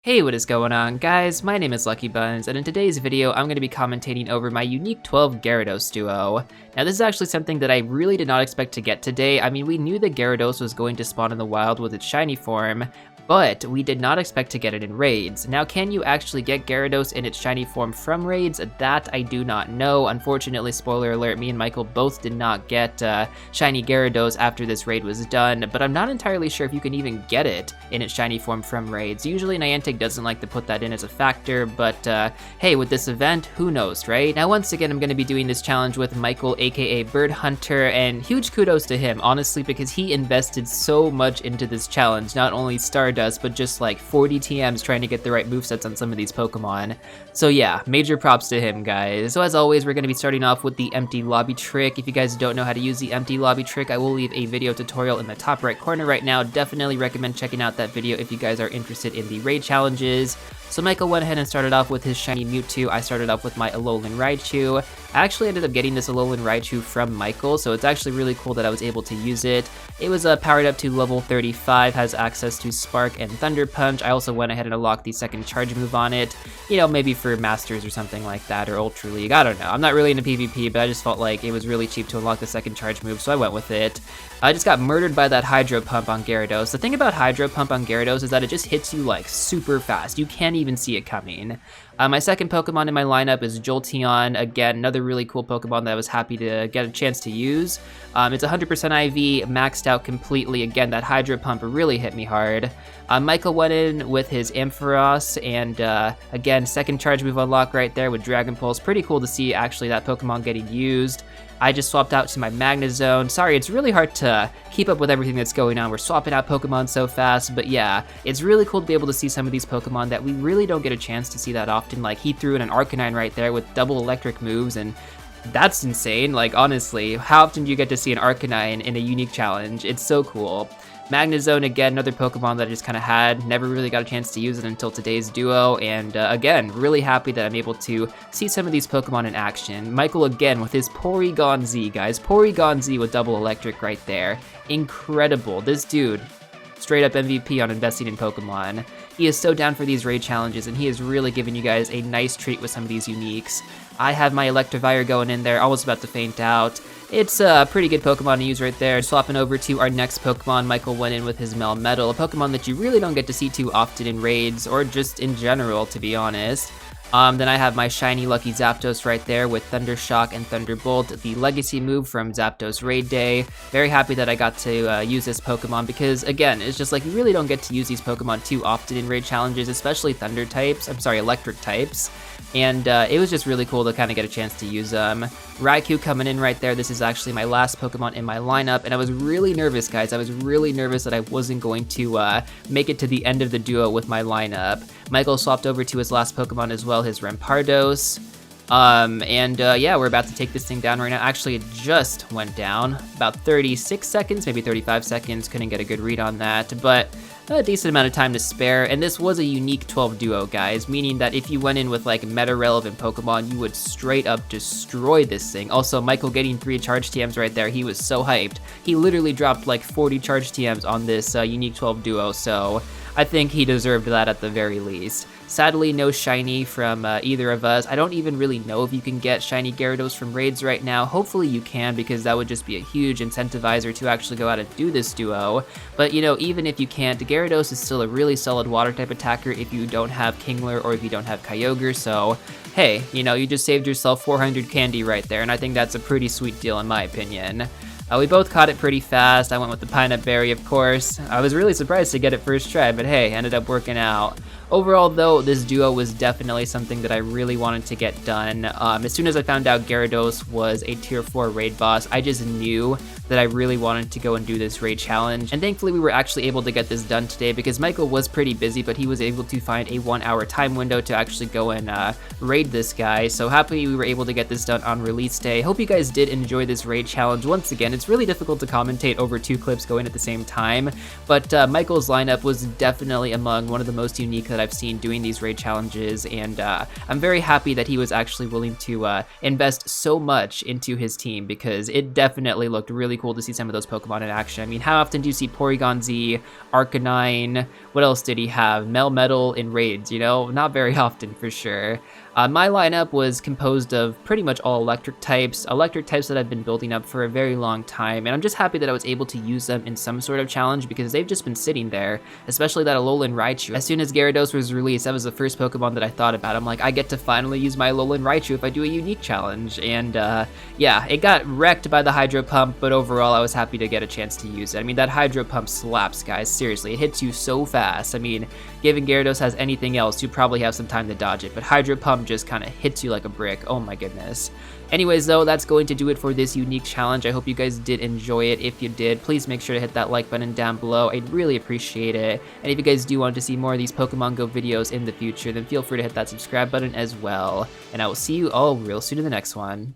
Hey, what is going on, guys? My name is LuckyBunz, and in today's video, I'm going to be commentating over my unique 12 Gyarados duo. Now, this is actually something that I really did not expect to get today. I mean, we knew that Gyarados was going to spawn in the wild with its shiny form, but we did not expect to get it in raids. Now, can you actually get Gyarados in its shiny form from raids? That I do not know. Unfortunately, spoiler alert, me and Michael both did not get shiny Gyarados after this raid was done, but I'm not entirely sure if you can even get it in its shiny form from raids. Usually, Niantic doesn't like to put that in as a factor, but hey, with this event, who knows, right? Now, once again, I'm going to be doing this challenge with Michael, aka Bird Hunter, and huge kudos to him, honestly, because he invested so much into this challenge. Not only Stardust, but just like 40 TMs trying to get the right movesets on some of these Pokemon. So yeah, major props to him, guys. So as always, we're going to be starting off with the empty lobby trick. If you guys don't know how to use the empty lobby trick, I will leave a video tutorial in the top right corner right now. Definitely recommend checking out that video if you guys are interested in the raid challenges. So Michael went ahead and started off with his shiny Mewtwo. I started off with my Alolan Raichu. I actually ended up getting this Alolan Raichu from Michael, so it's actually really cool that I was able to use it. It was powered up to level 35, has access to Spark and Thunder Punch. I also went ahead and unlocked the second charge move on it, you know, maybe for Masters or something like that, or Ultra League, I don't know. I'm not really into PvP, but I just felt like it was really cheap to unlock the second charge move, so I went with it. I just got murdered by that Hydro Pump on Gyarados. The thing about Hydro Pump on Gyarados is that it just hits you like super fast. You can't even see it coming. My second Pokemon in my lineup is Jolteon. Again, another really cool Pokemon that I was happy to get a chance to use. It's 100% IV, maxed out completely. Again, that Hydro Pump really hit me hard. Michael went in with his Ampharos, and again, second charge move unlock right there with Dragon Pulse. Pretty cool to see actually that Pokemon getting used. I just swapped out to my Magnezone. Sorry, it's really hard to keep up with everything that's going on. We're swapping out Pokemon so fast, but yeah, it's really cool to be able to see some of these Pokemon that we really don't get a chance to see that often. Like, he threw in an Arcanine right there with double electric moves, and that's insane. Like, honestly, how often do you get to see an Arcanine in a unique challenge? It's so cool. Magnezone, again, another Pokemon that I just kind of had, never really got a chance to use it until today's duo, and again, really happy that I'm able to see some of these Pokemon in action. Michael, again, with his Porygon Z, guys. Porygon Z with double electric right there. Incredible. This dude, straight up MVP on investing in Pokemon. He is so down for these raid challenges, and he is really giving you guys a nice treat with some of these uniques. I have my Electivire going in there, almost about to faint out. It's a pretty good Pokemon to use right there. Swapping over to our next Pokemon, Michael went in with his Melmetal, a Pokemon that you really don't get to see too often in raids, or just in general, to be honest. Then I have my shiny Lucky Zapdos right there with Thunder Shock and Thunderbolt, the legacy move from Zapdos Raid Day. Very happy that I got to use this Pokemon because, again, it's just like you really don't get to use these Pokemon too often in raid challenges, especially electric types. And it was just really cool to kind of get a chance to use them. Raikou coming in right there. This is actually my last Pokemon in my lineup, and I was really nervous, guys. I was really nervous that I wasn't going to make it to the end of the duo with my lineup. Michael swapped over to his last Pokemon as well, his Rampardos. Yeah, we're about to take this thing down right now. Actually, it just went down about 36 seconds, maybe 35 seconds. Couldn't get a good read on that, but a decent amount of time to spare. And this was a unique 12 duo, guys, meaning that if you went in with like meta relevant Pokemon, you would straight up destroy this thing. Also, Michael getting 3 charge TMs right there. He was so hyped. He literally dropped like 40 charge TMs on this unique 12 duo, so I think he deserved that at the very least. Sadly, no shiny from either of us. I don't even really know if you can get shiny Gyarados from raids right now. Hopefully you can, because that would just be a huge incentivizer to actually go out and do this duo. But, you know, even if you can't, Gyarados is still a really solid water type attacker if you don't have Kingler or if you don't have Kyogre. So, hey, you know, you just saved yourself 400 candy right there, and I think that's a pretty sweet deal in my opinion. We both caught it pretty fast. I went with the Pineapple Berry, of course. I was really surprised to get it first try, but hey, ended up working out. Overall, though, this duo was definitely something that I really wanted to get done. As soon as I found out Gyarados was a tier 4 raid boss, I just knew that I really wanted to go and do this raid challenge. And thankfully, we were actually able to get this done today because Michael was pretty busy, but he was able to find a 1-hour time window to actually go and raid this guy. So happy we were able to get this done on release day. Hope you guys did enjoy this raid challenge. Once again, it's really difficult to commentate over 2 clips going at the same time, but Michael's lineup was definitely among one of the most unique that that I've seen doing these raid challenges, and I'm very happy that he was actually willing to invest so much into his team, because it definitely looked really cool to see some of those Pokemon in action. I mean, how often do you see Porygon Z, Arcanine, what else did he have? Melmetal in raids, you know? Not very often for sure. My lineup was composed of pretty much all electric types that I've been building up for a very long time, and I'm just happy that I was able to use them in some sort of challenge, because they've just been sitting there, especially that Alolan Raichu. As soon as Gyarados was released, that was the first Pokemon that I thought about. I'm like, I get to finally use my Alolan Raichu if I do a unique challenge, and yeah, it got wrecked by the Hydro Pump, but overall I was happy to get a chance to use it. I mean, that Hydro Pump slaps, guys, seriously, it hits you so fast. I mean, given Gyarados has anything else, you probably have some time to dodge it, but Hydro Pump just kind of hits you like a brick. Oh my goodness. Anyways, though, that's going to do it for this unique challenge. I hope you guys did enjoy it. If you did, please make sure to hit that like button down below. I'd really appreciate it. And if you guys do want to see more of these Pokemon Go videos in the future, then feel free to hit that subscribe button as well. And I will see you all real soon in the next one.